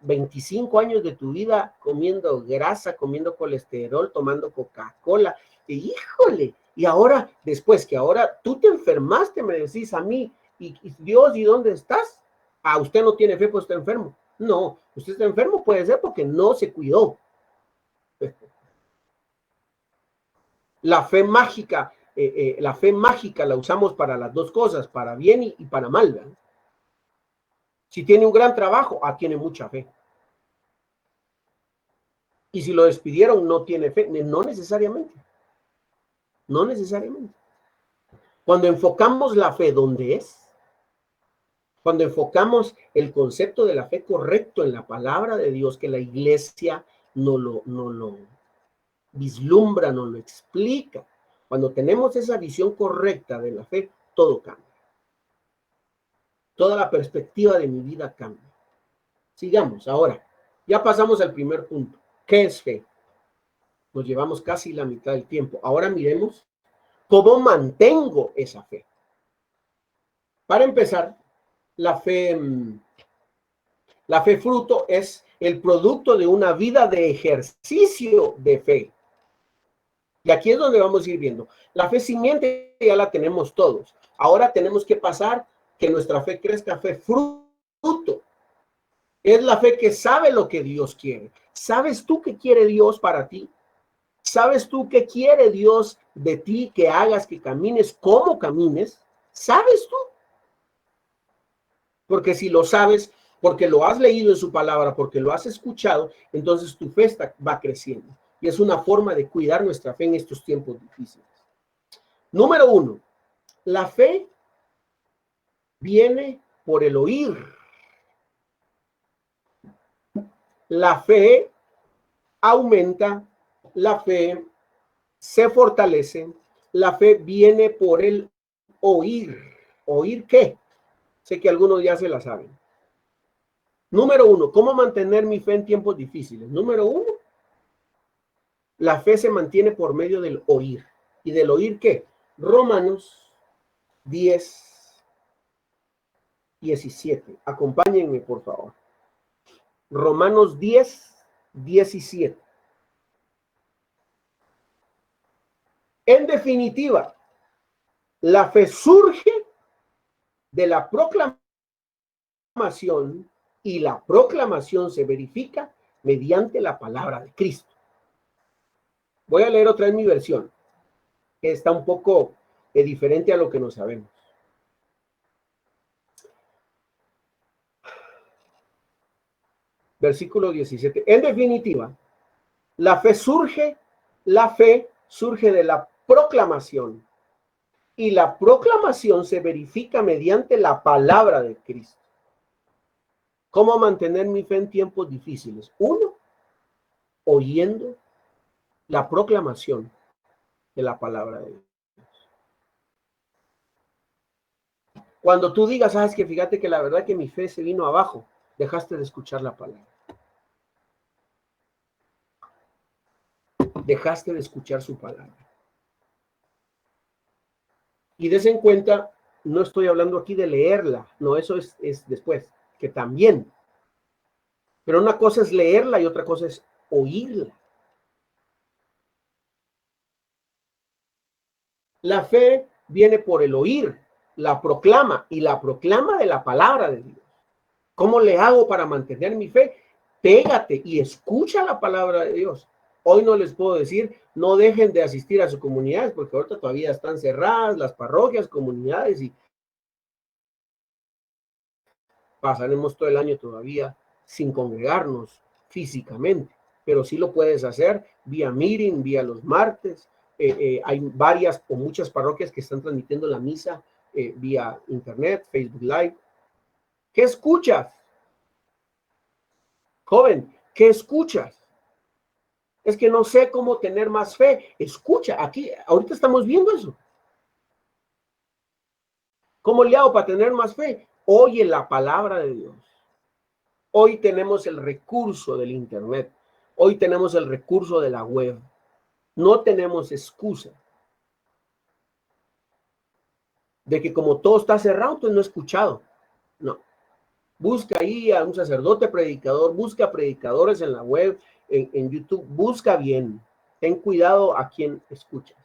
Speaker 1: 25 años de tu vida comiendo grasa, comiendo colesterol, tomando Coca-Cola. Híjole, y ahora, después que ahora tú te enfermaste, me decís a mí, y Dios, ¿y dónde estás? Ah, usted no tiene fe, pues está enfermo. No, usted está enfermo puede ser porque no se cuidó. La fe mágica, la usamos para las dos cosas, para bien y para mal, ¿verdad? Si tiene un gran trabajo, tiene mucha fe. Y si lo despidieron, no tiene fe. No necesariamente. No necesariamente. Cuando enfocamos la fe donde es, cuando enfocamos el concepto de la fe correcto en la palabra de Dios, que la iglesia no lo vislumbra, no lo explica. Cuando tenemos esa visión correcta de la fe, todo cambia. Toda la perspectiva de mi vida cambia. Sigamos, ahora, ya pasamos al primer punto. ¿Qué es fe? Nos llevamos casi la mitad del tiempo. Ahora miremos cómo mantengo esa fe. Para empezar, la fe fruto es el producto de una vida de ejercicio de fe. Y aquí es donde vamos a ir viendo. La fe simiente ya la tenemos todos. Ahora tenemos que pasar que nuestra fe crezca, fe fruto. Es la fe que sabe lo que Dios quiere. ¿Sabes tú qué quiere Dios para ti? ¿Sabes tú qué quiere Dios de ti que hagas, que camines, cómo camines? ¿Sabes tú? Porque si lo sabes, porque lo has leído en su palabra, porque lo has escuchado, entonces tu fe va creciendo. Y es una forma de cuidar nuestra fe en estos tiempos difíciles. Número 1, la fe viene por el oír. La fe aumenta, la fe se fortalece, la fe viene por el oír. ¿Oír qué? Sé que algunos ya se la saben. Número 1, ¿cómo mantener mi fe en tiempos difíciles? Número 1, la fe se mantiene por medio del oír. ¿Y del oír qué? Romanos 10, 17. Acompáñenme, por favor. Romanos 10, 17. En definitiva, la fe surge de la proclamación y la proclamación se verifica mediante la palabra de Cristo. Voy a leer otra vez mi versión, que está un poco diferente a lo que no sabemos. Versículo 17. En definitiva, la fe surge de la proclamación y la proclamación se verifica mediante la palabra de Cristo. ¿Cómo mantener mi fe en tiempos difíciles? 1, oyendo la proclamación de la palabra de Dios. Cuando tú digas, sabes que fíjate que la verdad que mi fe se vino abajo, dejaste de escuchar la palabra. Dejaste de escuchar su palabra. Y des en cuenta, no estoy hablando aquí de leerla, no, eso es después, que también. Pero una cosa es leerla y otra cosa es oírla. La fe viene por el oír, la proclama y la proclama de la palabra de Dios. ¿Cómo le hago para mantener mi fe? Pégate y escucha la palabra de Dios. Hoy no les puedo decir, no dejen de asistir a sus comunidades, porque ahorita todavía están cerradas las parroquias, comunidades, y pasaremos todo el año todavía sin congregarnos físicamente, pero sí lo puedes hacer vía meeting, vía los martes. Hay varias o muchas parroquias que están transmitiendo la misa vía internet, Facebook Live. ¿Qué escuchas? Joven, ¿qué escuchas? Es que no sé cómo tener más fe. Escucha, aquí, ahorita estamos viendo eso. ¿Cómo le hago para tener más fe? Oye la palabra de Dios. Hoy tenemos el recurso del internet. Hoy tenemos el recurso de la web. No tenemos excusa de que como todo está cerrado, pues no he escuchado. No. Busca ahí a un sacerdote predicador, busca predicadores en la web, en YouTube, busca bien. Ten cuidado a quien escuchas.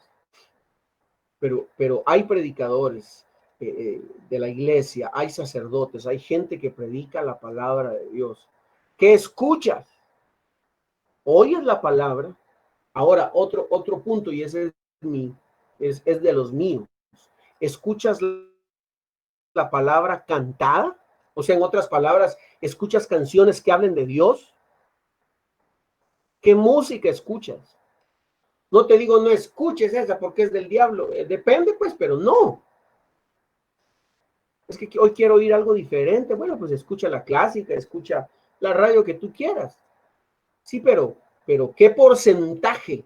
Speaker 1: Pero hay predicadores de la iglesia, hay sacerdotes, hay gente que predica la palabra de Dios. ¿Qué escuchas? Oyes la palabra. Ahora, otro punto, y ese es de los míos. ¿Escuchas la palabra cantada? O sea, en otras palabras, ¿escuchas canciones que hablen de Dios? ¿Qué música escuchas? No te digo, no escuches esa porque es del diablo. Depende, pues, pero no. Es que hoy quiero oír algo diferente. Bueno, pues escucha la clásica, escucha la radio que tú quieras. Sí, pero ¿qué porcentaje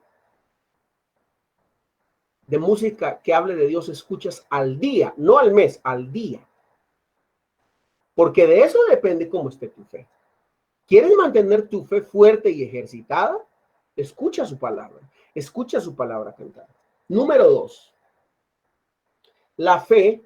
Speaker 1: de música que hable de Dios escuchas al día? No al mes, al día. Porque de eso depende cómo esté tu fe. ¿Quieres mantener tu fe fuerte y ejercitada? Escucha su palabra cantada. Número 2, la fe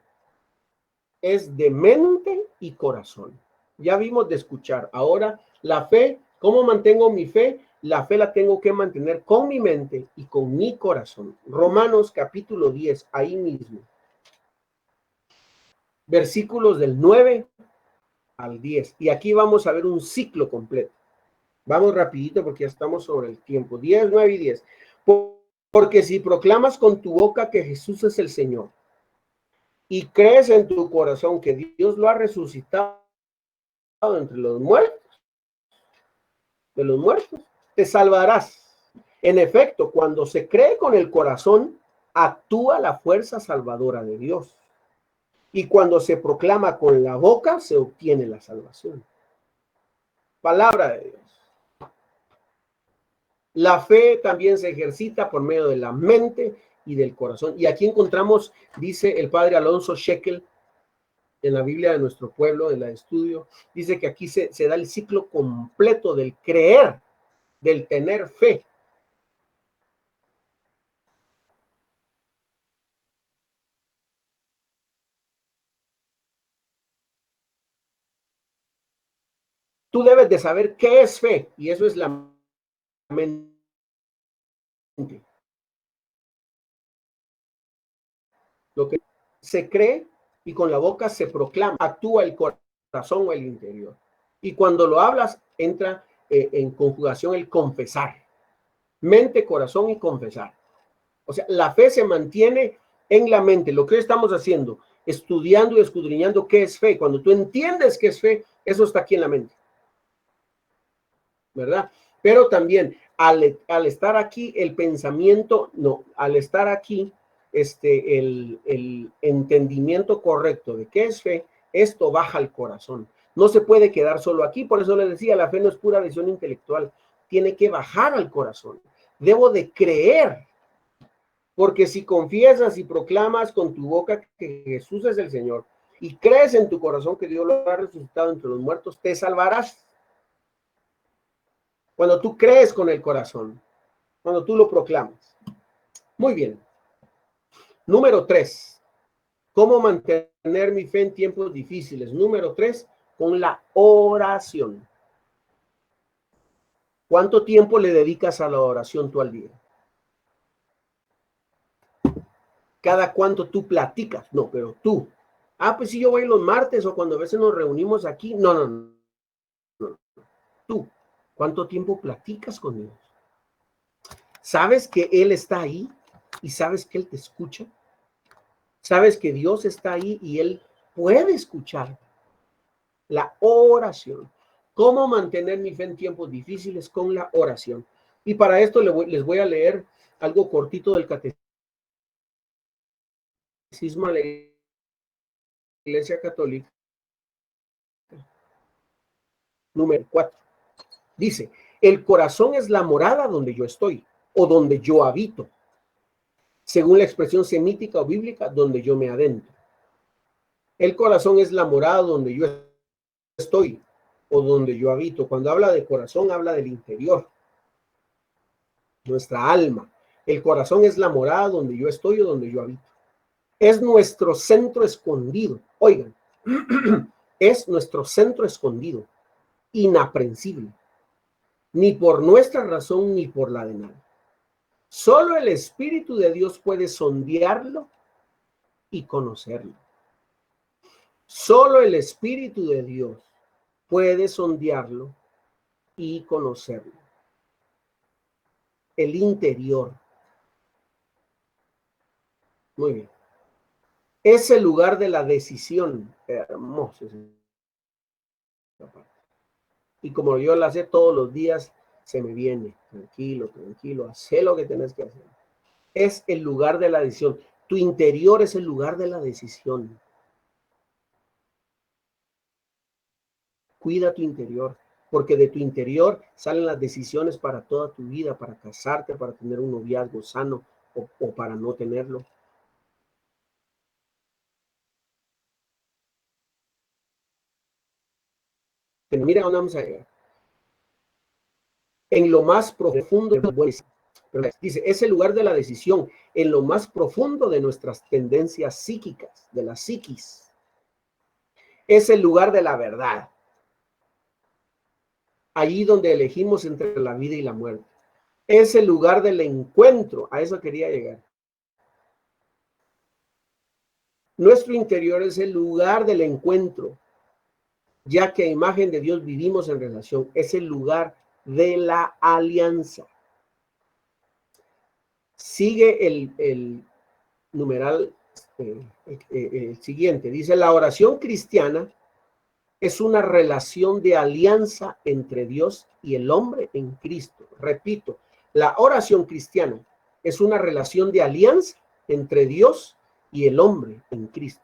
Speaker 1: es de mente y corazón. Ya vimos de escuchar. Ahora, la fe, ¿cómo mantengo mi fe? La fe la tengo que mantener con mi mente y con mi corazón. Romanos capítulo 10, ahí mismo. Versículos del 9 al 10. Y aquí vamos a ver un ciclo completo. Vamos rapidito porque ya estamos sobre el tiempo. 10, 9 y 10. Porque si proclamas con tu boca que Jesús es el Señor y crees en tu corazón que Dios lo ha resucitado entre los muertos, de los muertos, te salvarás. En efecto, cuando se cree con el corazón, actúa la fuerza salvadora de Dios. Y cuando se proclama con la boca, se obtiene la salvación. Palabra de Dios. La fe también se ejercita por medio de la mente y del corazón. Y aquí encontramos, dice el padre Alonso Shekel, en la Biblia de nuestro pueblo, en la estudio, dice que aquí se da el ciclo completo del creer, del tener fe. Tú debes de saber qué es fe, y eso es la mente. Lo que se cree y con la boca se proclama, actúa el corazón o el interior. Y cuando lo hablas, entra en conjugación el confesar. Mente, corazón y confesar. O sea, la fe se mantiene en la mente. Lo que hoy estamos haciendo, estudiando y escudriñando qué es fe. Cuando tú entiendes qué es fe, eso está aquí en la mente. ¿Verdad? Pero también al estar aquí el pensamiento, no, al estar aquí el entendimiento correcto de qué es fe, esto baja al corazón. No se puede quedar solo aquí, por eso les decía, la fe no es pura visión intelectual, tiene que bajar al corazón. Debo de creer, porque si confiesas y proclamas con tu boca que Jesús es el Señor y crees en tu corazón que Dios lo ha resucitado entre los muertos, te salvarás. Cuando tú crees con el corazón, cuando tú lo proclamas. Muy bien. Número 3. ¿Cómo mantener mi fe en tiempos difíciles? Número 3, con la oración. ¿Cuánto tiempo le dedicas a la oración tú al día? ¿Cada cuánto tú platicas? No, pero tú. Ah, pues sí, yo voy los martes o cuando a veces nos reunimos aquí. No, no, no. Tú. ¿Cuánto tiempo platicas con Dios? ¿Sabes que Él está ahí y sabes que Él te escucha? ¿Sabes que Dios está ahí y Él puede escuchar? La oración. ¿Cómo mantener mi fe en tiempos difíciles? Con la oración. Y para esto les voy a leer algo cortito del catecismo de la Iglesia Católica, número 4. Dice, el corazón es la morada donde yo estoy o donde yo habito, según la expresión semítica o bíblica, donde yo me adentro. El corazón es la morada donde yo estoy o donde yo habito. Cuando habla de corazón, habla del interior, nuestra alma. El corazón es la morada donde yo estoy o donde yo habito. Es nuestro centro escondido. Oigan, es nuestro centro escondido, inaprensible, ni por nuestra razón ni por la de nadie. Solo el Espíritu de Dios puede sondearlo y conocerlo. Solo el Espíritu de Dios puede sondearlo y conocerlo. El interior. Muy bien. Es el lugar de la decisión. Hermoso. Y como yo la sé todos los días, se me viene. Tranquilo, tranquilo. Haz lo que tenés que hacer. Es el lugar de la decisión. Tu interior es el lugar de la decisión. Cuida tu interior, porque de tu interior salen las decisiones para toda tu vida, para casarte, para tener un noviazgo sano o para no tenerlo. Pero mira dónde vamos a llegar. En lo más profundo dice, es el lugar de la decisión, en lo más profundo de nuestras tendencias psíquicas, de la psiquis. Es el lugar de la verdad. Allí donde elegimos entre la vida y la muerte. Es el lugar del encuentro. A eso quería llegar. Nuestro interior es el lugar del encuentro, ya que a imagen de Dios vivimos en relación. Es el lugar de la alianza. Sigue el numeral el siguiente. Dice, la oración cristiana es una relación de alianza entre Dios y el hombre en Cristo. Repito, la oración cristiana es una relación de alianza entre Dios y el hombre en Cristo.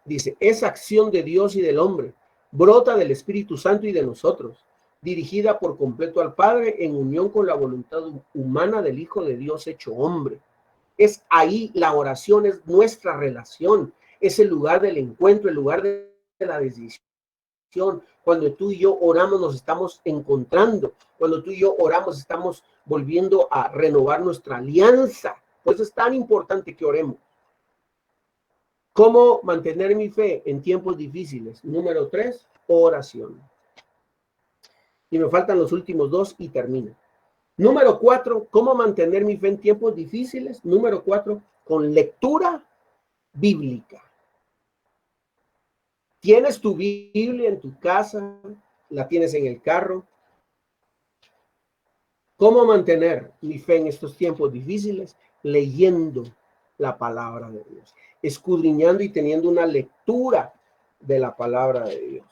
Speaker 1: Dice, es acción de Dios y del hombre, brota del Espíritu Santo y de nosotros, dirigida por completo al Padre en unión con la voluntad humana del Hijo de Dios hecho hombre. Es ahí, la oración es nuestra relación, es el lugar del encuentro, el lugar de la decisión. Cuando tú y yo oramos nos estamos encontrando, cuando tú y yo oramos estamos volviendo a renovar nuestra alianza. Por eso es tan importante que oremos. ¿Cómo mantener mi fe en tiempos difíciles? Número 3, oración. Y me faltan los últimos 2 y termino. Número 4, ¿cómo mantener mi fe en tiempos difíciles? Número 4, con lectura bíblica. ¿Tienes tu Biblia en tu casa? ¿La tienes en el carro? ¿Cómo mantener mi fe en estos tiempos difíciles? Leyendo la palabra de Dios, escudriñando y teniendo una lectura de la palabra de Dios.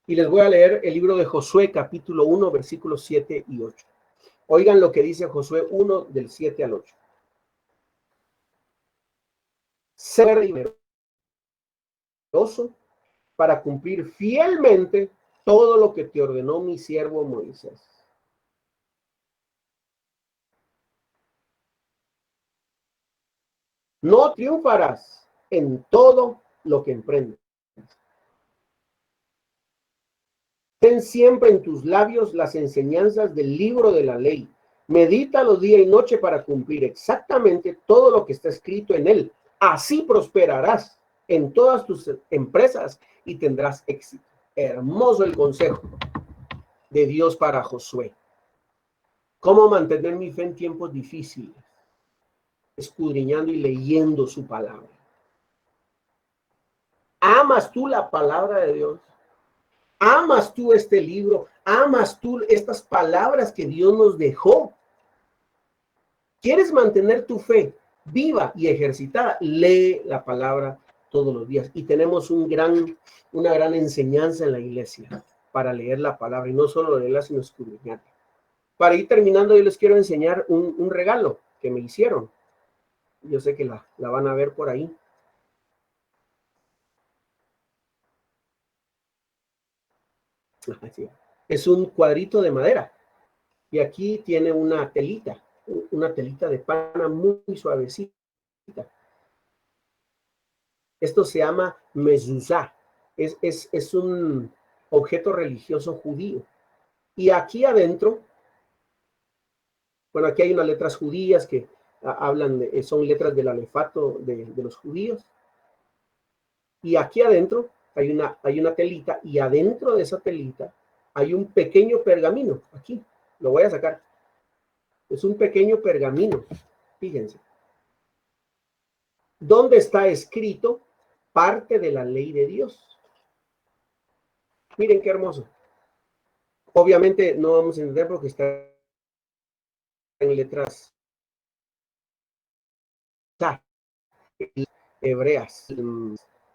Speaker 1: Y les voy a leer el libro de Josué, capítulo 1, versículos 7 y 8. Oigan lo que dice Josué 1, del 7 al 8. Ser generoso para cumplir fielmente todo lo que te ordenó mi siervo Moisés. No triunfarás en todo lo que emprendas. Ten siempre en tus labios las enseñanzas del libro de la ley. Medítalo día y noche para cumplir exactamente todo lo que está escrito en él. Así prosperarás en todas tus empresas y tendrás éxito. Hermoso el consejo de Dios para Josué. ¿Cómo mantener mi fe en tiempos difíciles? Escudriñando y leyendo su palabra. ¿Amas tú la palabra de Dios? ¿Amas tú este libro? ¿Amas tú estas palabras que Dios nos dejó? ¿Quieres mantener tu fe viva y ejercitada? Lee la palabra todos los días. Y tenemos una gran enseñanza en la iglesia para leer la palabra, y no solo leerla, sino escudriñarla. Para ir terminando, yo les quiero enseñar un regalo que me hicieron. Yo sé que la van a ver por ahí. Es un cuadrito de madera. Y aquí tiene una telita de pana muy suavecita. Esto se llama mezuzá. Es un objeto religioso judío. Y aquí adentro, bueno, aquí hay unas letras judías que son letras del alefato de los judíos. Y aquí adentro hay una telita, y adentro de esa telita hay un pequeño pergamino. Aquí, lo voy a sacar. Es un pequeño pergamino, fíjense, donde está escrito parte de la ley de Dios. Miren qué hermoso. Obviamente no vamos a entender porque está en letras hebreas,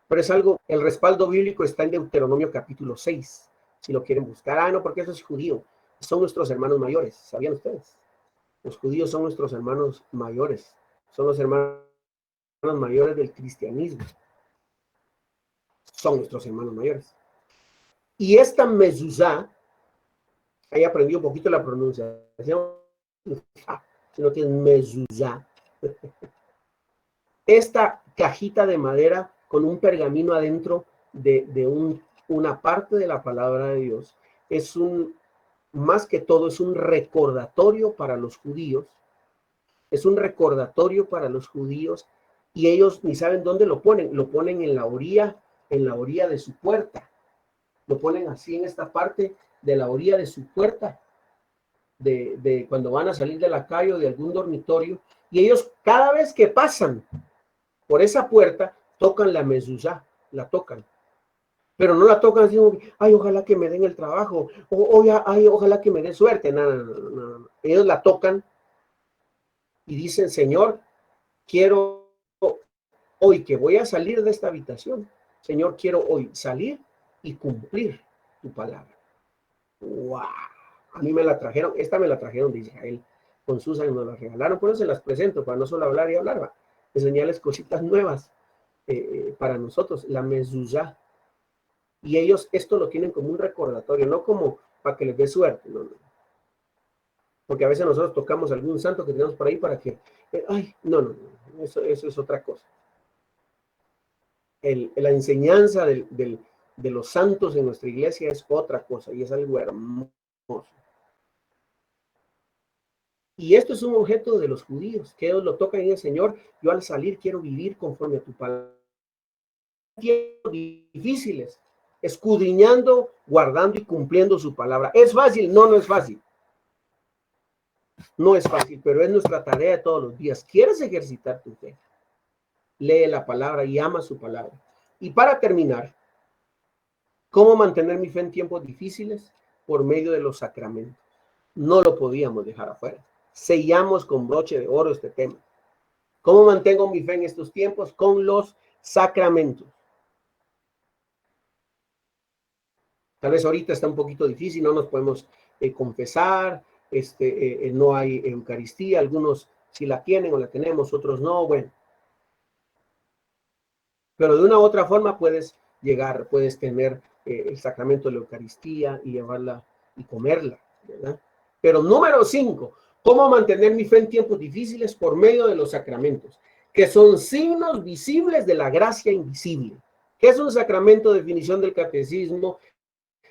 Speaker 1: pero es algo, el respaldo bíblico está en Deuteronomio capítulo 6, si lo quieren buscar. No, porque eso es judío, son nuestros hermanos mayores, ¿sabían ustedes? Los judíos son nuestros hermanos mayores, son los hermanos mayores del cristianismo, son nuestros hermanos mayores. Y esta mezuzá, ahí aprendí un poquito la pronunciación, sino que es mezuzá. Esta cajita de madera con un pergamino adentro de una parte de la palabra de Dios más que todo, es un recordatorio para los judíos. Es un recordatorio para los judíos, y ellos ni saben dónde lo ponen en la orilla de su puerta. Lo ponen así en esta parte de la orilla de su puerta, de cuando van a salir de la calle o de algún dormitorio, y ellos cada vez que pasan por esa puerta tocan la mezuzá, la tocan, pero no la tocan así como, ay, ojalá que me den el trabajo, ay, ojalá que me dé suerte. No. Ellos la tocan y dicen: Señor, quiero hoy que voy a salir de esta habitación, Señor, quiero hoy salir y cumplir tu palabra. ¡Wow! A mí me la trajeron, esta me la trajeron de Israel, con Susan nos la regalaron, por eso se las presento, para no solo hablar y hablar, enseñarles cositas nuevas para nosotros, la mezuzá. Y ellos esto lo tienen como un recordatorio, no como para que les dé suerte, no. Porque a veces nosotros tocamos algún santo que tenemos por ahí para que, no, eso es otra cosa. La enseñanza de los santos en nuestra iglesia es otra cosa, y es algo hermoso. Y esto es un objeto de los judíos, que ellos lo tocan en el Señor: yo al salir quiero vivir conforme a tu palabra. Tiempos difíciles, escudriñando, guardando y cumpliendo su palabra. ¿Es fácil? No es fácil. No es fácil, pero es nuestra tarea de todos los días. ¿Quieres ejercitar tu fe? Lee la palabra y ama su palabra. Y para terminar, ¿cómo mantener mi fe en tiempos difíciles? Por medio de los sacramentos. No lo podíamos dejar afuera. Sellamos con broche de oro este tema. ¿Cómo mantengo mi fe en estos tiempos? Con los sacramentos. Tal vez ahorita está un poquito difícil, no nos podemos confesar, no hay Eucaristía, algunos sí la tienen o la tenemos, otros no, bueno. Pero de una u otra forma puedes tener el sacramento de la Eucaristía y llevarla y comerla, ¿verdad? Pero número 5, ¿cómo mantener mi fe en tiempos difíciles? Por medio de los sacramentos, que son signos visibles de la gracia invisible. ¿Qué es un sacramento? Definición del catecismo: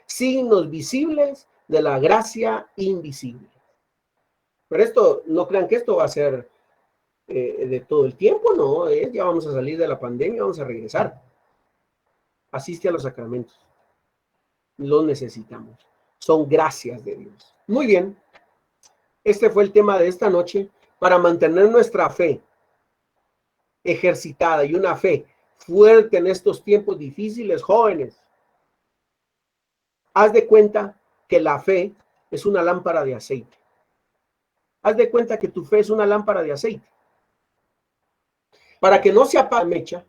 Speaker 1: signos visibles de la gracia invisible. Pero esto, no crean que esto va a ser de todo el tiempo, no, ya vamos a salir de la pandemia, vamos a regresar. Asiste a los sacramentos, los necesitamos, son gracias de Dios. Muy bien, este fue el tema de esta noche, para mantener nuestra fe ejercitada y una fe fuerte en estos tiempos difíciles. Jóvenes, Haz de cuenta que la fe es una lámpara de aceite. Haz de cuenta que tu fe es una lámpara de aceite. Para que no se apague la mecha,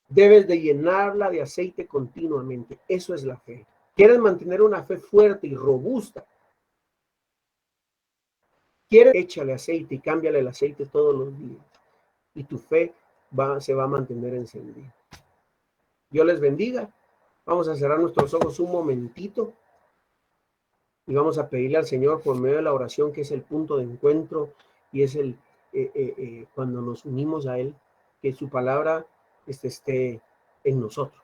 Speaker 1: debes de llenarla de aceite continuamente. Eso es la fe. ¿Quieres mantener una fe fuerte y robusta? ¿Quieres? Échale aceite y cámbiale el aceite todos los días. Y tu fe se va a mantener encendida. Dios les bendiga. Vamos a cerrar nuestros ojos un momentito y vamos a pedirle al Señor por medio de la oración, que es el punto de encuentro y es el cuando nos unimos a Él, que su palabra esté en nosotros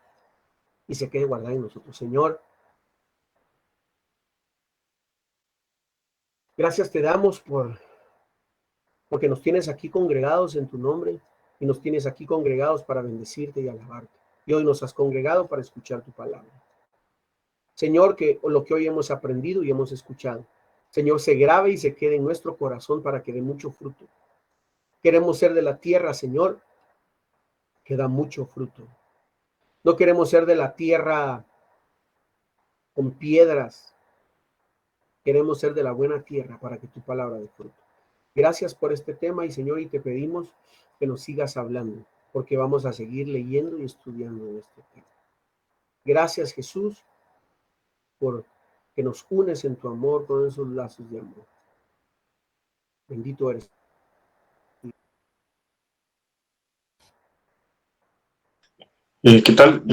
Speaker 1: y se quede guardada en nosotros. Señor, gracias te damos porque nos tienes aquí congregados en tu nombre y nos tienes aquí congregados para bendecirte y alabarte. Y hoy nos has congregado para escuchar tu palabra. Señor, que lo que hoy hemos aprendido y hemos escuchado, Señor, se grabe y se quede en nuestro corazón para que dé mucho fruto. Queremos ser de la tierra, Señor, que da mucho fruto. No queremos ser de la tierra con piedras. Queremos ser de la buena tierra para que tu palabra dé fruto. Gracias por este tema y Señor, y te pedimos que nos sigas hablando, porque vamos a seguir leyendo y estudiando este tema. Gracias, Jesús, por que nos unes en tu amor con esos lazos de amor. Bendito eres.
Speaker 2: ¿Qué tal?